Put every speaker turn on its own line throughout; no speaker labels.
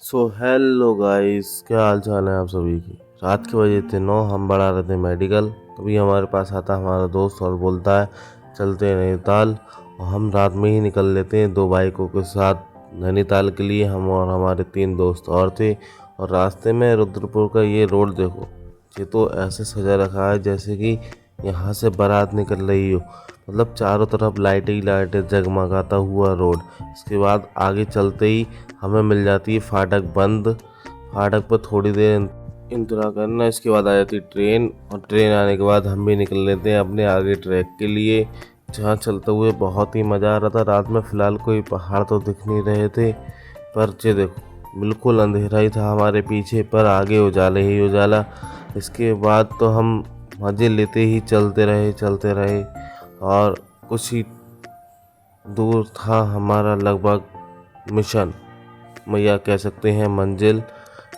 So hello guys, क्या हाल चाल है आप सभी की। रात के बजे थे 9, हम बढ़ा रहे थे मेडिकल। तभी हमारे पास आता हमारा दोस्त और बोलता है चलते हैं नैनीताल। और हम रात में ही निकल लेते हैं 2 बाइकों के साथ नैनीताल के लिए। हम और हमारे 3 दोस्त और थे। और रास्ते में रुद्रपुर का ये रोड देखो, ये तो ऐसे सजा रखा है जैसे कि यहाँ से बारात निकल रही हो। मतलब चारों तरफ लाइटें ही लाइटें, जगमगाता हुआ रोड। इसके बाद आगे चलते ही हमें मिल जाती है फाटक बंद। फाटक पर थोड़ी देर इंतजार करना, इसके बाद आ जाती ट्रेन। और ट्रेन आने के बाद हम भी निकल लेते हैं अपने आगे ट्रैक के लिए, जहाँ चलते हुए बहुत ही मज़ा आ रहा था। रात में फ़िलहाल कोई पहाड़ तो दिख नहीं रहे थे, पर ये देखो बिल्कुल अंधेरा ही था हमारे पीछे, पर आगे उजाला ही उजाला। इसके बाद तो हम मज़े लेते ही चलते रहे। और कुछ ही दूर था हमारा लगभग मिशन, या कह सकते हैं मंजिल।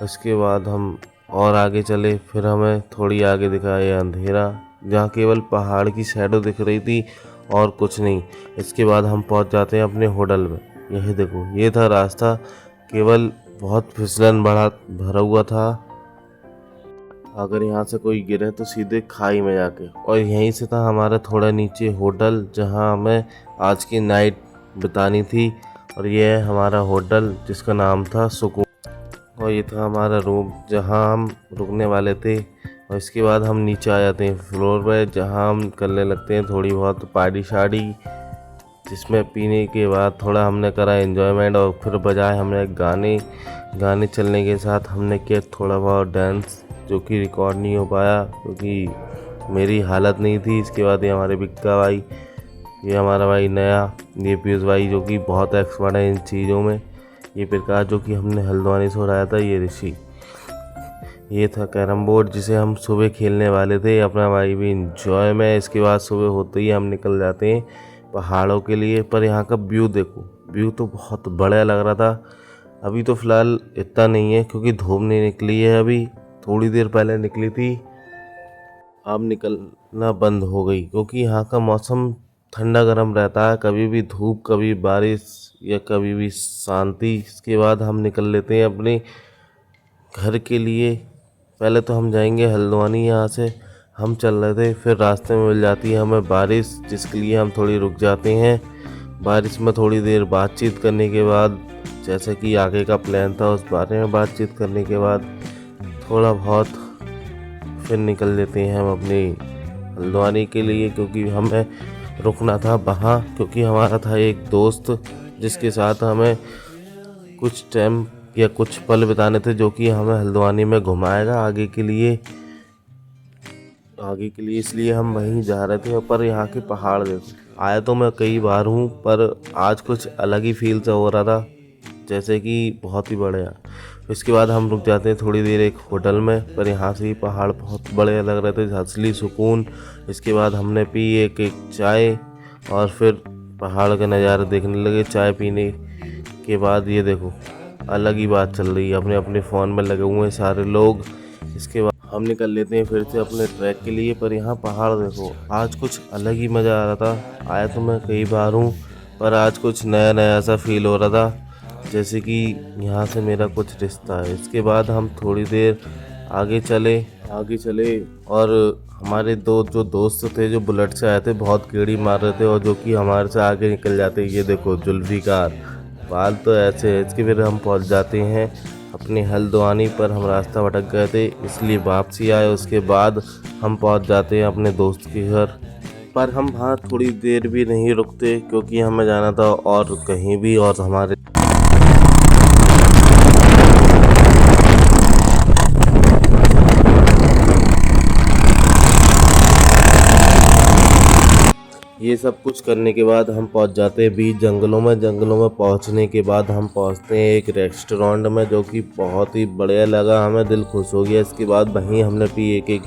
इसके बाद हम और आगे चले, फिर हमें थोड़ी आगे दिखा ये अंधेरा, जहाँ केवल पहाड़ की शैडो दिख रही थी और कुछ नहीं। इसके बाद हम पहुँच जाते हैं अपने होटल में। यही देखो, ये था रास्ता, केवल बहुत फिसलन भरा हुआ था। अगर यहाँ से कोई गिरे तो सीधे खाई में जाके। और यहीं से था हमारा थोड़ा नीचे होटल, जहाँ हमें आज की नाइट बितानी थी। और ये है हमारा होटल, जिसका नाम था सुकून। और ये था हमारा रूम, जहाँ हम रुकने वाले थे। और इसके बाद हम नीचे आ जाते हैं फ्लोर पे, जहाँ हम करने लगते हैं थोड़ी बहुत पार्टी शार्टी, जिसमें पीने के बाद थोड़ा हमने करा एंजॉयमेंट। और फिर बजाए हमने गाने। गाने चलने के साथ हमने किया थोड़ा बहुत डांस, जो कि रिकॉर्ड नहीं हो पाया क्योंकि मेरी हालत नहीं थी। इसके बाद ये हमारे बिक्का भाई, ये हमारा भाई नया, ये पीयूष भाई जो कि बहुत एक्सपर्ट है इन चीज़ों में, ये प्रकाश जो कि हमने हल्द्वानी से उड़ाया था, ये ऋषि। ये था कैरम बोर्ड, जिसे हम सुबह खेलने वाले थे, अपना भाई भी इंजॉय में। इसके बाद सुबह होते ही हम निकल जाते हैं पहाड़ों के लिए। पर यहाँ का व्यू देखो, व्यू तो बहुत बढ़िया लग रहा था। अभी तो फ़िलहाल इतना नहीं है क्योंकि धूप नहीं निकली है, अभी थोड़ी देर पहले निकली थी। अब निकलना बंद हो गई क्योंकि यहाँ का मौसम ठंडा गर्म रहता है, कभी भी धूप, कभी बारिश, या कभी भी शांति। इसके बाद हम निकल लेते हैं अपने घर के लिए। पहले तो हम जाएंगे हल्द्वानी, यहाँ से हम चल रहे थे, फिर रास्ते में मिल जाती है हमें बारिश, जिसके लिए हम थोड़ी रुक जाते हैं। बारिश में थोड़ी देर बातचीत करने के बाद, जैसे कि आगे का प्लान था उस बारे में बातचीत करने के बाद थोड़ा बहुत फिर निकल लेते हैं हम अपनी हल्द्वानी के लिए, क्योंकि हमें रुकना था वहाँ। क्योंकि हमारा था एक दोस्त, जिसके साथ हमें कुछ टाइम या कुछ पल बिताने थे, जो कि हमें हल्द्वानी में घुमाएगा आगे के लिए। इसलिए हम वहीं जा रहे थे। पर यहाँ के पहाड़ देखो, आया तो मैं कई बार हूँ, पर आज कुछ अलग ही फील सा हो रहा था, जैसे कि बहुत ही बढ़िया। इसके बाद हम रुक जाते हैं थोड़ी देर एक होटल में, पर यहाँ से ही पहाड़ बहुत बड़े लग रहे थे, असली सुकून। इसके बाद हमने पी एक चाय, और फिर पहाड़ के नज़ारे देखने लगे चाय पीने के बाद। ये देखो, अलग ही बात चल रही है, अपने अपने फ़ोन में लगे हुए हैं सारे लोग। इसके बाद हम निकल लेते हैं फिर से अपने ट्रैक के लिए। पर यहाँ पहाड़ देखो, आज कुछ अलग ही मज़ा आ रहा था। आया तो मैं कई बार हूँ, पर आज कुछ नया नया सा फील हो रहा था, जैसे कि यहाँ से मेरा कुछ रिश्ता है। इसके बाद हम थोड़ी देर आगे चले और हमारे दो जो दोस्त थे, जो बुलेट से आए थे, बहुत गेड़ी मार रहे थे, और जो कि हमारे से आगे निकल जाते। ये देखो जुल्फिकार, बाल तो ऐसे है इसके। फिर हम पहुँच जाते हैं अपने हल्द्वानी पर। हम रास्ता भटक गए थे, इसलिए वापसी आए। उसके बाद हम पहुँच जाते हैं अपने दोस्त के घर। पर हम वहाँ थोड़ी देर भी नहीं रुकते, क्योंकि हमें जाना था और कहीं भी। और हमारे ये सब कुछ करने के बाद हम पहुंच जाते हैं बीच जंगलों में। जंगलों में पहुंचने के बाद हम पहुंचते हैं एक रेस्टोरेंट में, जो कि बहुत ही बढ़िया लगा, हमें दिल खुश हो गया। इसके बाद वहीं हमने पी एक एक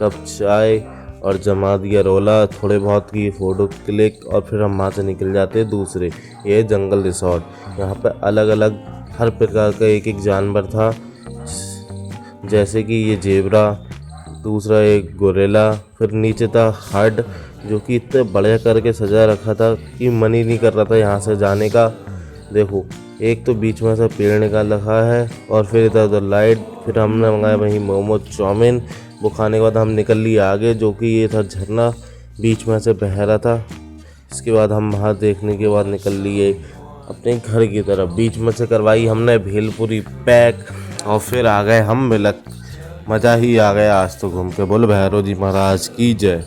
कप चाय और जमा दिया रोला, थोड़े बहुत की फ़ोटो क्लिक, और फिर हम वहाँ से निकल जाते हैं दूसरे, ये जंगल रिसोर्ट। यहाँ पर अलग अलग हर प्रकार का एक एक जानवर था, जैसे कि ये जेबरा, दूसरा एक गोरेला, फिर नीचे था हड, जो कि इतने बढ़िया करके सजा रखा था कि मन ही नहीं कर रहा था यहाँ से जाने का। देखो, एक तो बीच में से पेड़ निकाल रखा है और फिर इधर उधर लाइट। फिर हमने मंगाया वहीं मोमो चाउमीन। वो खाने के बाद हम निकल लिए आगे, जो कि ये था झरना बीच में से बह रहा था। इसके बाद हम वहाँ देखने के बाद निकल लिए अपने घर की तरफ। बीच में से करवाई हमने भेलपुरी पैक और फिर आ गए हम मिलक। मज़ा ही आ गया आज तो घूम के। बोल भैरव जी महाराज की जय।